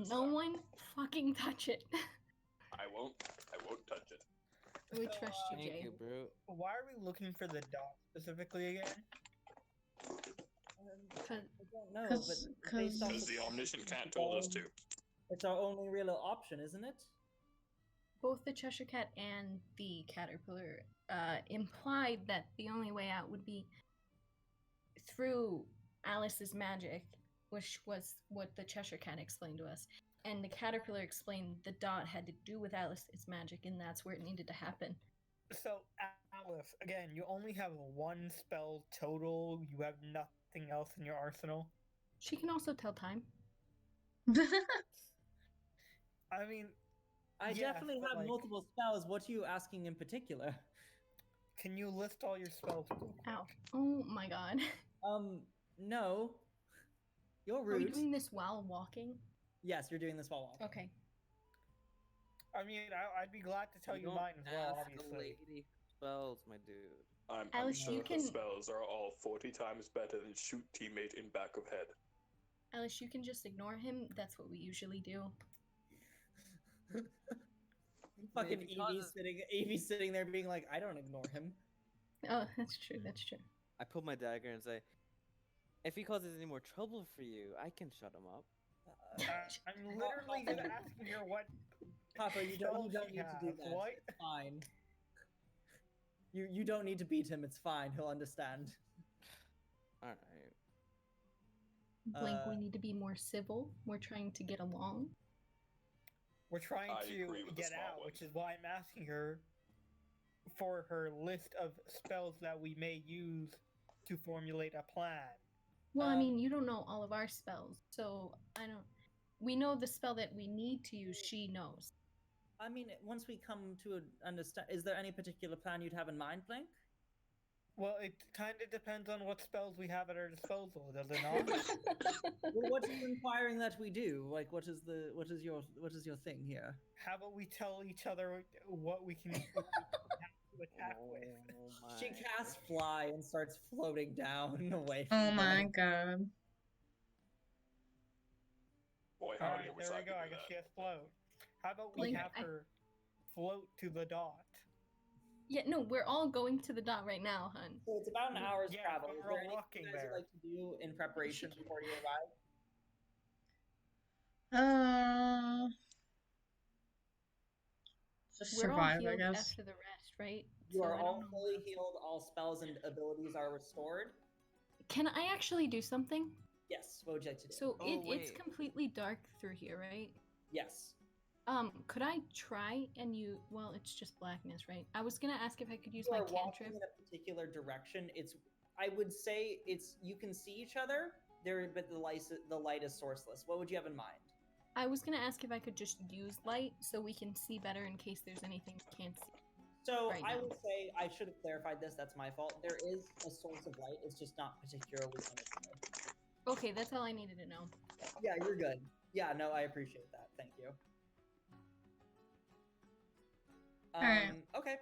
No one fucking touch it. I won't touch it. We trust you, Thank Jay. you, bro. Why are we looking for the dot specifically again? Cause I don't know, Cause- but based off Because the omniscient cat told us to. it's our only real option, isn't it? both the Cheshire Cat and the Caterpillar implied that the only way out would be through Alice's magic, which was what the Cheshire Cat explained to us. And the Caterpillar explained the dot had to do with Alice's magic, and that's where it needed to happen. So, Alice, again, you only have one spell total. You have nothing else in your arsenal. She can also tell time. I mean, I yeah, definitely but, have like, multiple spells. What are you asking in particular? can you list all your spells? Ow. Oh my god. No. You're Are we rude. doing this while walking? Yes, you're doing this while walking. Okay. I mean, I'd be glad to tell you Don't mine as well, ask a obviously. lady spells, my dude. I'm Alice, sure you the can- spells are all 40 times better than shoot teammate in back of head. Alice, you can just ignore him. That's what we usually do. Fucking Maybe Evie sitting there being like, I don't ignore him. Oh, that's true. That's true. I pull my dagger and say, if he causes any more trouble for you, I can shut him up. I'm literally just asking her what. Papa, you don't spells need she to do has. that. What? It's fine. You don't need to beat him. It's fine. He'll understand. Alright. Blink, we Uh, need to be more civil. We're trying to get along. We're trying I agree to with the get small out, one. which is why I'm asking her for her list of spells that we may use to formulate a plan. Well, I Um, mean, you don't know all of our spells, so I don't. We know the spell that we need to use. She knows. I mean, once we come to understand, is there any particular plan you'd have in mind, Blink? Well, it kind of depends on what spells we have at our disposal, does it not? Well, what are you inquiring that we do? Like, what is your thing here? How about we tell each other what we can to attack with? Oh She my. casts fly and starts floating down away. Oh from my them. god. Boy, howdy, I Alright, wish there I we could go. I do guess that. she has float. How about we Blink, have her float to the dot? Yeah, no, we're all going to the dot right now, hun. So it's about an hour's Yeah, travel. but Is we're there all anything walking you guys would there. like to do in preparation before you arrive? Just We're all survive, I healed guess. after the rest, right? You So are I don't all know. fully healed. All spells and abilities are restored. Can I actually do something? Yes. What would you like to do? So Oh, it's wait. completely dark through here, right? Yes. Could I try and you? Well, it's just blackness, right? I was gonna ask if I could use You my are walking cantrip. in a particular direction. I would say you can see each other there, but the light is sourceless. What would you have in mind? I was gonna ask if I could just use light so we can see better in case there's anything we can't see. So Right I now. would say I should have clarified this. That's my fault. There is a source of light. It's just not particularly imaging. Okay, that's all I needed to know. Yeah, you're good. Yeah, no, I appreciate that. Thank you. Alright. Okay.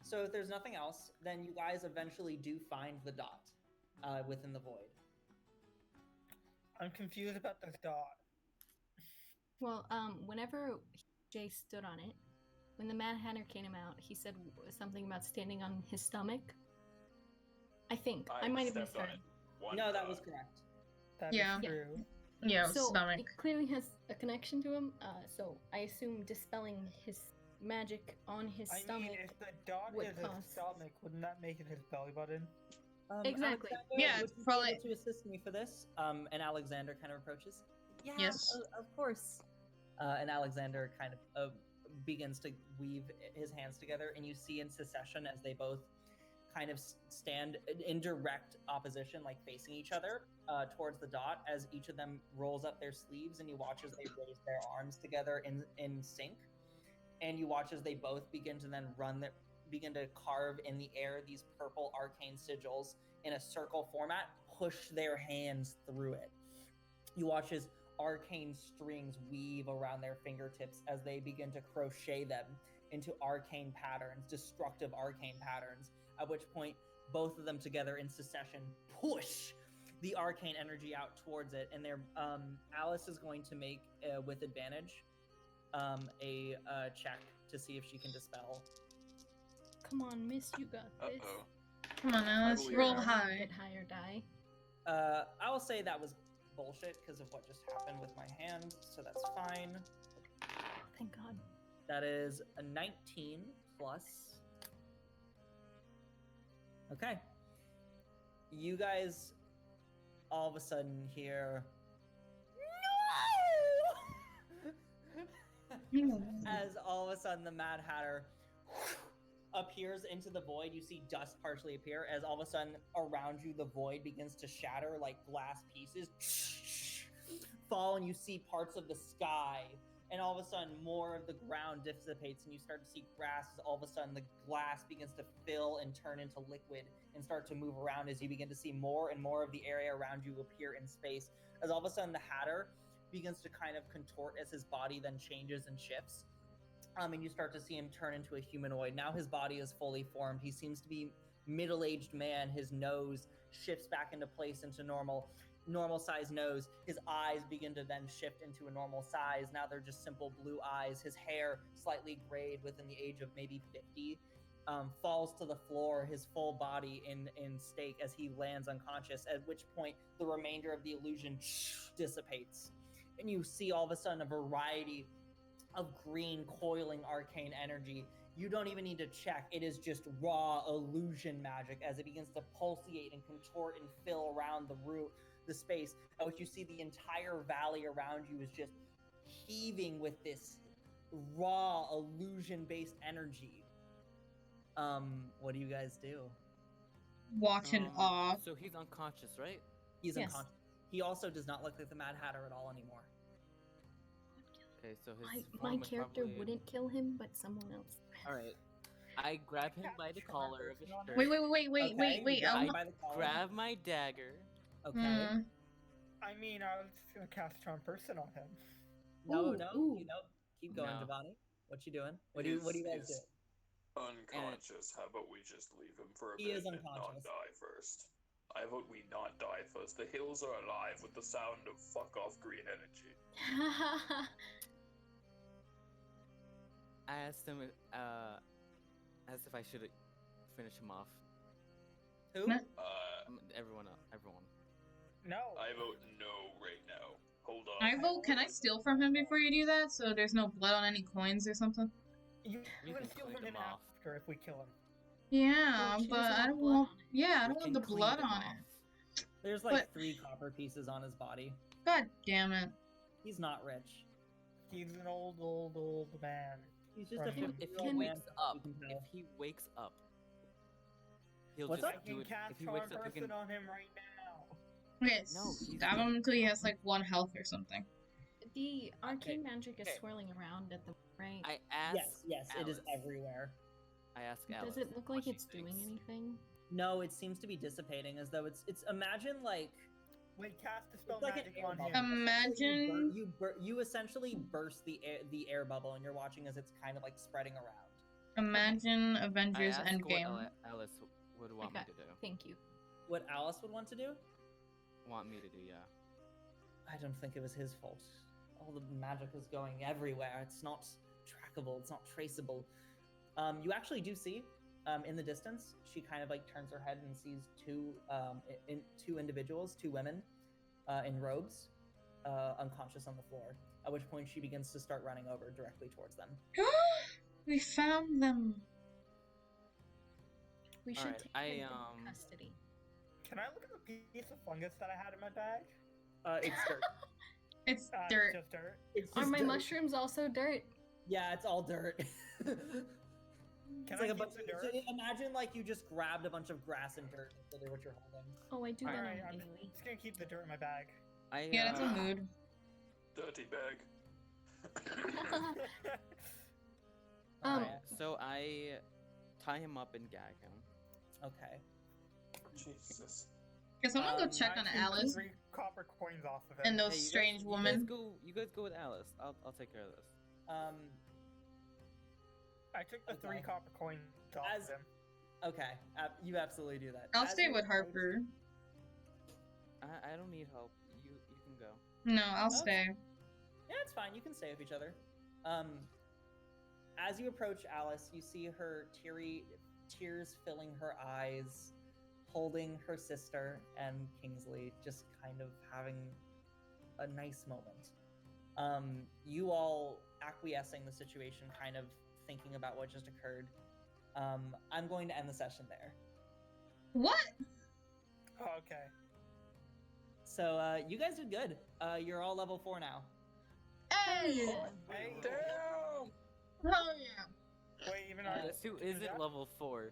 So if there's nothing else, then you guys eventually do find the dot within the void. I'm confused about this dot. Well, whenever Jay stood on it, when the Mad Hatter came out, he said something about standing on his stomach. I think I might have stepped on misheard. it. One No, that time. was correct. That is Yeah. true. Yeah, So stomach. it clearly has a connection to him. So I assume dispelling his magic on his I stomach. mean, if the dot would is his cause- stomach, wouldn't that make it his belly button? Exactly. Alexander, Yeah, would you be probably- able to assist me for this? And Alexander kind of approaches. Yeah, Yes. of course. And Alexander kind of begins to weave his hands together, and you see in succession as they both kind of stand in direct opposition, like facing each other towards the dot, as each of them rolls up their sleeves, and you watch as they raise their arms together in sync, and you watch as they both begin to then begin to carve in the air these purple arcane sigils in a circle format, push their hands through it. You watch as arcane strings weave around their fingertips as they begin to crochet them into arcane patterns, destructive arcane patterns, at which point both of them together in succession push the arcane energy out towards it, and they're Alice is going to make with advantage a check to see if she can dispel. Come on, miss, you got this. Uh-oh. Come on now, let's believe roll that. high. Get higher die. I will say that was bullshit because of what just happened with my hand, so that's fine. Thank God. That is a 19 plus. Okay. You guys all of a sudden hear no! As all of a sudden the Mad Hatter appears into the void. You see dust partially appear as all of a sudden around you the void begins to shatter like glass pieces fall, and you see parts of the sky, and all of a sudden more of the ground dissipates and you start to see grass as all of a sudden the glass begins to fill and turn into liquid and start to move around as you begin to see more and more of the area around you appear in space, as all of a sudden the Hatter begins to kind of contort as his body then changes and shifts. And you start to see him turn into a humanoid. Now his body is fully formed. He seems to be middle-aged man. His nose shifts back into place into normal size nose. His eyes begin to then shift into a normal size. Now they're just simple blue eyes. His hair slightly grayed within the age of maybe 50. Falls to the floor, his full body in stake as he lands unconscious, at which point the remainder of the illusion dissipates. And you see all of a sudden a variety of green coiling arcane energy. You don't even need to check. It is just raw illusion magic as it begins to pulsate and contort and fill around the space. At which you see the entire valley around you is just heaving with this raw illusion-based energy. What do you guys do? Walk in awe. So he's unconscious, right? He's Yes. unconscious. He also does not look like the Mad Hatter at all anymore. Okay, so his My form is character probably... wouldn't kill him, but someone else. Alright. I grab him by the collar of his shirt. Wait. Okay, you grab him I by the collar. grab my dagger. Okay. I mean, I was just gonna cast Charm Person on him. No, Ooh, no, ooh. you know, keep going, No. Giovanni. What you doing? What do you guys do? He's unconscious. How about we just leave him for a He bit is and not unconscious. die first? I vote we not die first. The hills are alive with the sound of fuck off green energy. I asked him, as if I should finish him off. Who? No. Everyone. No. I vote no right now. Hold on. I vote, can I steal from him before you do that so there's no blood on any coins or something? You You can can steal clean from him them off. after if we kill him. Yeah, Oh, she but doesn't I have don't blood want. on it. Yeah, I We don't want can the clean blood them on off. it. There's like But- 3 copper pieces on his body. God damn it. He's not rich. He's an old man. He's just Right. a Can- 50-year-old can- man. wakes up, you can tell. if he wakes up, he'll What's just up? I do can it. cast If he Charm wakes up, he Person can. on him right now. Okay, No, he's stab him until he has like 1 health or something. The arcane magic is okay. swirling around at the right. I ask. Yes, it is Alice. everywhere. I ask Alice. Does it look like what she it's doing thinks. anything? No, it seems to be dissipating as though it's imagine like Wait, cast a spell it's like an magic air on bubble. him. Imagine- You essentially burst the air bubble, and you're watching as it's kind of like spreading around. Imagine I Avengers ask Endgame. what Alice would want me Okay. to do. Thank you. What Alice would want to do? Want me to do, yeah. I don't think it was his fault. All the magic is going everywhere. It's not trackable. It's not traceable. You actually do see, in the distance, she kind of like turns her head and sees two individuals, 2 women, in robes, unconscious on the floor. At which point she begins to start running over directly towards them. We found them. We should Alright, take I, them into custody. Can I look at the piece of fungus that I had in my bag? It's dirt. It's It's dirt. just dirt. It's Are just my dirt. mushrooms also dirt? Yeah, it's all dirt. Can It's I like a keep bunch the of, dirt? imagine like you just grabbed a bunch of grass and dirt instead of what you're holding. Oh, I do that Alright, on I'm daily. just gonna keep the dirt in my bag. I, Yeah, that's a mood. Dirty bag. Um, So I tie him up and gag him. Okay. Jesus. Can someone go check I on took Alice 3 copper coins off of it. and those Hey, you strange guys, women? You guys go with Alice. I'll take care of this. I took the Okay. 3 copper coins off As- of him. Okay. You absolutely do that. I'll As stay you with approach- Harper. I don't need help. You can go. No, I'll Okay. stay. Yeah, it's fine. You can stay with each other. As you approach Alice, you see her tears filling her eyes, holding her sister and Kingsley, just kind of having a nice moment. You all acquiescing the situation, kind of thinking about what just occurred. I'm going to end the session there. What? Okay. So you guys did good. You're all level 4 now. Hey! Hey, Damn! Hell yeah! wait, even our Guess who isn't level 4?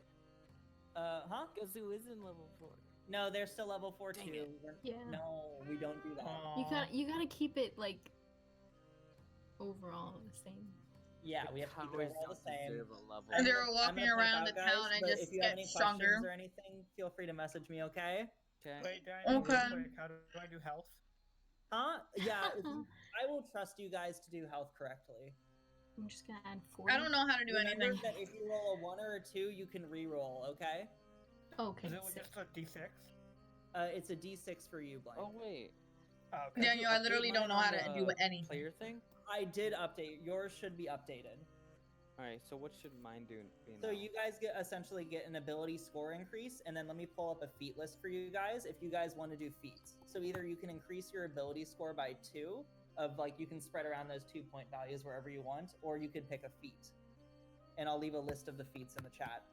Huh? Guess who isn't level 4? No, they're still level 4 Dang too. it. Yeah. No, we don't do that. You gotta keep it like overall the same. Yeah, we have to keep it all the same. And I'm they're gonna- walking I'm gonna around pop the out, town and but just if you have get any stronger. questions or anything, feel free to message me, okay? Okay. Wait, Diane, Okay. real quick, how do I do health? Huh? Yeah, I will trust you guys to do health correctly. I'm just gonna add 40. I don't know how to do Remember anything. that if you roll a 1 or a 2, you can re-roll, okay? Okay. Is it sick. just a D6? It's a D6 for you, Blank. Oh wait. Oh, okay. Daniel, I literally Update don't know mine how on to do the anything. Player thing. I did update. Yours should be updated. All right. So what should mine do? Be So now? you guys essentially get an ability score increase, and then let me pull up a feat list for you guys if you guys want to do feats. So either you can increase your ability score by 2, of like you can spread around those 2-point values wherever you want, or you could pick a feat. And I'll leave a list of the feats in the chat